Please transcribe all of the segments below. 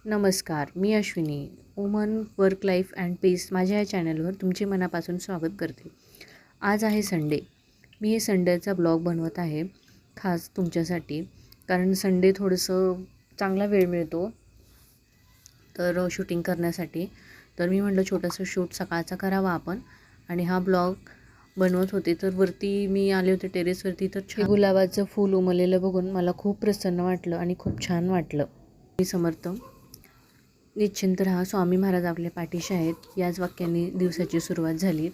नमस्कार, मी Ashwini. Woman work life and peace माझ्या या चॅनलवर तुमचे मनापासून स्वागत करते. आज आहे संडे. मी हे संडेचा ब्लॉग बनवत आहे खास तुमच्यासाठी, कारण संडे थोडंसं चांगला वेळ मिळतो तर शूटिंग करण्यासाठी. तर मी म्हटलं छोटंसं शूट सकाळचा करावा आपण, आणि हा ब्लॉग बनवत होते. तर वरती मी आले होते टेरेसवरती, तर हे गुलाबाचं फूल उमललेलं बघून मला खूप प्रसन्न वाटलं आणि खूप छान वाटलं. मी समर्थ निश्चिंत राहा, स्वामी महाराज आपल्या पाठीशी आहेत, याच वाक्याने दिवसाची सुरुवात झाली.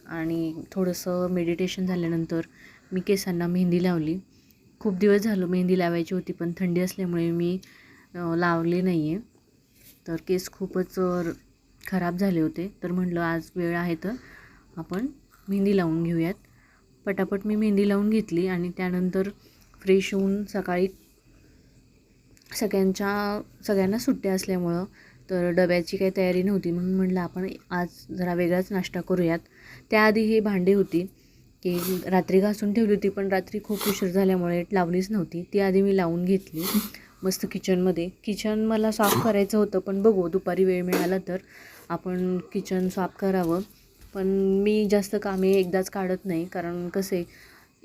आणि थोडंसं मेडिटेशन झाल्यानंतर मी केसांना मेहंदी लावली. खूप दिवस झालं मेहंदी लावायची होती, पण थंडी असल्यामुळे मी लावली नाही आहे. तर केस खूपच खराब झाले होते. तर म्हटलं आज वेळ आहे तर आपण मेहंदी लावून घेऊयात. पटापट मी मेहंदी लावून घेतली आणि त्यानंतर फ्रेश होऊन सकाळी सगळ्यांना सुट्ट्या असल्यामुळं तर डब्याची काही तयारी नव्हती, म्हणून म्हटलं आपण आज जरा वेगळाच नाश्ता करूयात. त्याआधी हे भांडी होती की रात्री घासून ठेवली होती, पण रात्री खूप उशीर झाल्यामुळे लावलीच नव्हती. ती आधी मी लावून घेतली मस्त किचनमध्ये. किचन मला साफ करायचं होतं, पण बघू दुपारी वेळ मिळाला तर आपण किचन साफ करावं. पण मी जास्त कामे एकदाच काढत नाही, कारण कसे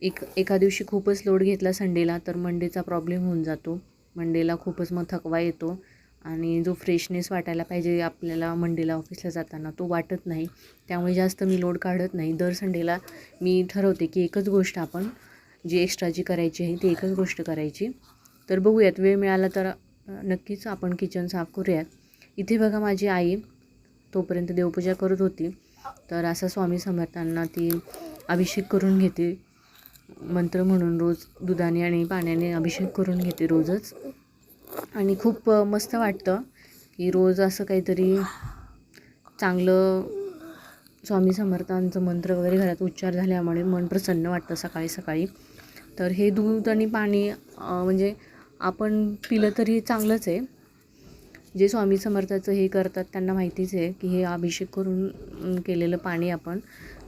एका दिवशी खूपच लोड घेतला संडेला तर मंडेचा प्रॉब्लेम होऊन जातो. मंडेला खूपच मग थकवा येतो आणि जो फ्रेशनेस वाटायला पाहिजे आपल्याला मंडेला ऑफिसला जाताना तो वाटत नाही. त्यामुळे जास्त मी लोड काढत नाही. दर संडेला मी ठरवते की एकच गोष्ट आपण जी एक्स्ट्राची करायची आहे ती एकच गोष्ट करायची. तर बघूयात, वेळ मिळाला तर नक्कीच आपण किचन साफ करूयात. इथे बघा माझी आई तोपर्यंत देवपूजा करत होती. तर असं स्वामी समर्थांना ती अभिषेक करून घेते, मंत्र म्हणून रोज दुधाने आणि पाण्याने अभिषेक करून घेते रोजच. आणि खूप मस्त वाटतं की रोज असं काहीतरी चांगलं स्वामी समर्थांचं मंत्र वगैरे घरात उच्चार झाल्यामुळे मन प्रसन्न वाटतं सकाळी सकाळी. तर हे दूध आणि पाणी म्हणजे आपण पिलं तरी चांगलंच आहे. जे स्वामी समर्थाचं हे करतात त्यांना माहितीच आहे की हे अभिषेक करून केलेलं पाणी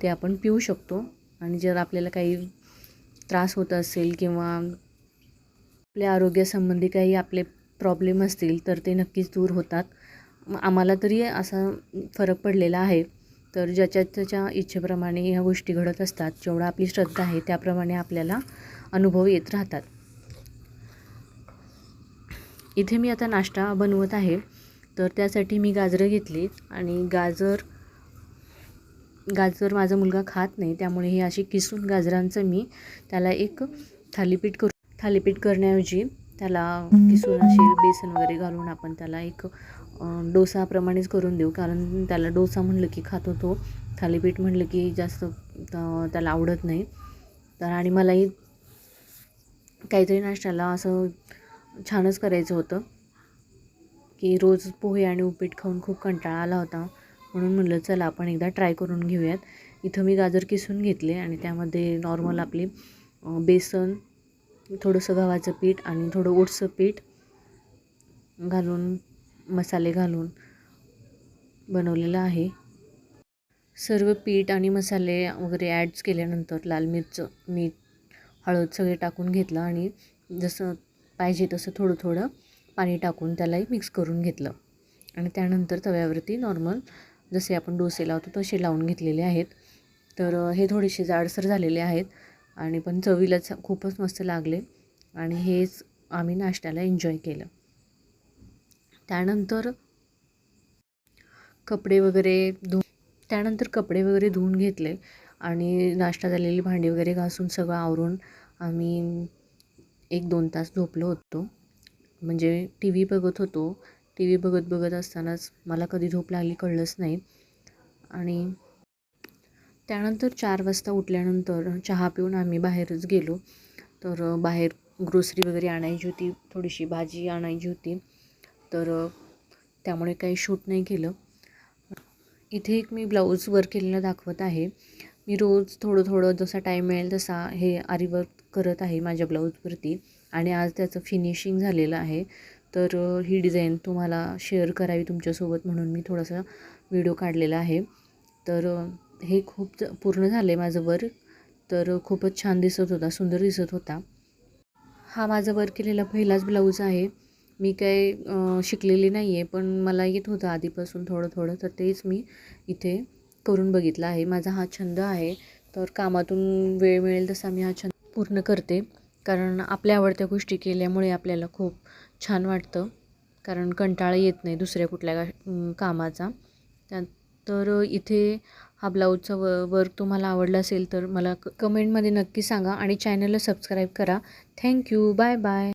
ते आपण पिऊ शकतो. आणि जर आपल्याला काही त्रास होत असेल किंवा आपल्या आरोग्यासंबंधी काही आपले प्रॉब्लेम असतील तर ते नक्कीच दूर होतात. आम्हाला तरी असा फरक पडलेला आहे. तर ज्याच्या त्याच्या इच्छेप्रमाणे ह्या गोष्टी घडत असतात. जेवढा आपली श्रद्धा आहे त्याप्रमाणे आपल्याला अनुभव येत राहतात. इथे मी आता नाश्ता बनवत आहे. तर त्यासाठी मी गाजरं घेतली आणि गाजर माझा मुलगा खात नाही, त्यामुळे हे अशी किसून गाजरांचं मी त्याला एक थालीपीठ करण्याऐवजी त्याला किसून असे बेसन वगैरे घालून आपण त्याला एक डोसाप्रमाणेच करून देऊ. कारण त्याला डोसा म्हणलं की खातो तो, थालीपीठ म्हणलं की जास्त त्याला आवडत नाही. तर आणि मलाही काहीतरी नाश्त्याला असं छानच करायचं होतं की रोज पोहे आणि उपीट खाऊन खूप कंटाळा आला होता. म्हणून म्हटलं चला आपण एकदा ट्राय करून घेऊयात. इथं मी गाजर किसून घेतले आणि त्यामध्ये नॉर्मल आपली बेसन, थोडंसं गव्हाचं पीठ आणि थोडं ओट्सचं पीठ घालून मसाले घालून बनवलेलं आहे. सर्व पीठ आणि मसाले वगैरे ॲड्स केल्यानंतर लाल मिरच, मीठ, हळद सगळे टाकून घेतलं आणि जसं पाहिजे तसं थोडं थोडं पाणी टाकून त्यालाही मिक्स करून घेतलं. आणि त्यानंतर तव्यावरती नॉर्मल जसे आपण डोसे लावतो तसे लावून घेतलेले आहेत. तर हे थोडेसे जाडसर झालेले आहेत आणि पण चवीलाच खूपच मस्त लागले. आणि हेच आम्ही नाश्त्याला एन्जॉय केलं. त्यानंतर कपडे वगैरे धुवून घेतले आणि नाश्ता झालेली भांडी वगैरे घासून सगळं आवरून आम्ही 1-2 तास झोपलो होतो. म्हणजे टी व्ही बघत होतो. टी व्ही बघत असतानाच मला कधी झोप लागली कळलंच नाही. आणि त्यानंतर 4 वाजता उठल्यानंतर चहा पिऊन आम्ही बाहेरच गेलो. तर बाहेर ग्रोसरी वगैरे आणायची होती, थोडीशी भाजी आणायची होती. तर त्यामुळे काही शूट नाही केलं. इथे एक मी ब्लाऊज वर्क केलेलं दाखवत आहे. मी रोज थोडं जसा टाईम मिळेल तसा हे आरी वर्क करत आहे माझ्या ब्लाऊजवरती आणि आज त्याचं फिनिशिंग झालेलं आहे. तर ही डिझाईन तुम्हाला शेअर करावी तुमच्यासोबत म्हणून मी थोडासा व्हिडिओ काढलेला आहे. तर हे खूप पूर्ण झालं आहे माझं वर्क. तर खूपच छान दिसत होता, सुंदर दिसत होता. हा माझा वर्क केलेला पहिलाच ब्लाऊज आहे. मी काय शिकलेली नाही आहे, पण मला येत होतं आधीपासून थोडं थोडं, तर तेच मी इथे करून बघितलं आहे. माझा हा छंद आहे, तर कामातून वेळ मिळेल तसा मी हा छंद पूर्ण करते. कारण आपल्या आवडत्या गोष्टी केल्यामुळे आपल्याला खूप छान वाटतं, कारण कंटाळा येत नाही दुसऱ्या कुठल्या कामाचा. तर इथे हा ब्लाऊजचा वर्क तुम्हाला आवडला असेल तर मला कमेंटमध्ये नक्की सांगा आणि चॅनलला सबस्क्राईब करा. थँक्यू. Bye bye.